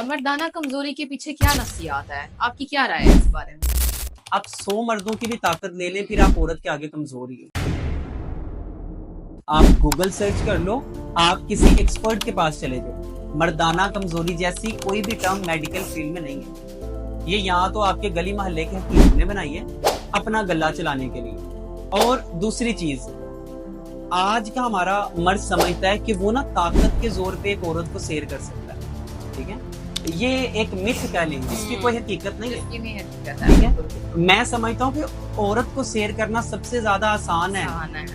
मर्दाना कमजोरी के पीछे क्या नफ्सियात है, आपकी क्या राय है इस बारे में? आप 100 मर्दों की भी ताकत ले लें, फिर आप औरत के आगे कमजोर ही हो। आप गूगल सर्च कर लो, आप किसी एक्सपर्ट के पास चले जाओ, मर्दाना कमजोरी जैसी कोई भी टर्म मेडिकल फील्ड में नहीं है। ये यहाँ तो आपके गली मोहल्ले के हकीम ने बनाई है अपना गला चलाने के लिए। और दूसरी चीज, आज का हमारा मर्द समझता है कि वो ना ताकत के जोर पे एक औरत को शेर कर सकता है। ठीक है, ये एक मिथ कह लेंगे, इसकी कोई हकीकत नहीं है। ठीक है, मैं समझता हूँ कि औरत को शेर करना सबसे ज्यादा आसान है।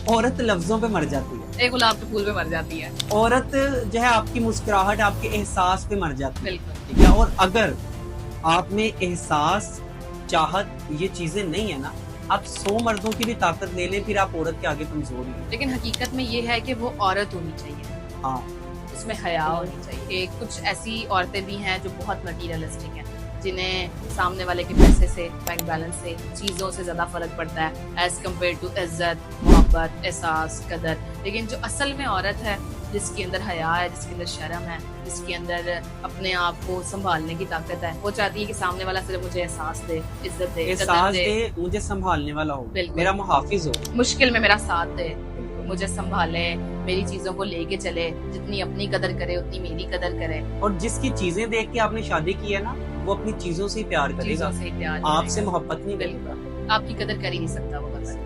औरत लफ्जों पे मर जाती है, एक गुलाब के फूल पे मर जाती है। औरत जो है आपकी मुस्कुराहट, आपके एहसास पे मर जाती है। बिल्कुल ठीक है, और अगर आप में एहसास, चाहत, ये चीजें नहीं है ना, आप 100 मर्दों की भी ताकत ले लें, फिर आप औरत के आगे कमजोर हैं। लेकिन हकीकत में ये है कि वो औरत होनी चाहिए, हाँ, उसमें हया होनी चाहिए। कुछ ऐसी औरतें भी हैं जो बहुत मटीरियलिस्टिक हैं, जिन्हें सामने वाले के पैसे से, बैंक बैलेंस से, चीज़ों से ज़्यादा फर्क पड़ता है एज कम्पेयर टू इज्जत, मोहब्बत, एहसास, कदर। लेकिन जो असल में औरत है, जिसके अंदर हया है, जिसके अंदर शर्म है, जिसके अंदर अपने आप को संभालने की ताकत है, वो चाहती है कि सामने वाला सिर्फ मुझे एहसास दे, इज्जत दे, एहसास दे, मुझे संभालने वाला हो, मेरा मुहाफिज हो, मुश्किल में मेरा साथ दे, मुझे संभाले, मेरी चीजों को लेके चले, जितनी अपनी कदर करे उतनी मेरी कदर करे। और जिसकी चीजें देख के आपने शादी की है ना, वो अपनी चीजों से ही प्यार करेगा, चीजों से प्यार आपसे मोहब्बत नहीं करेगा। आपकी कदर कर ही नहीं सकता वो बस।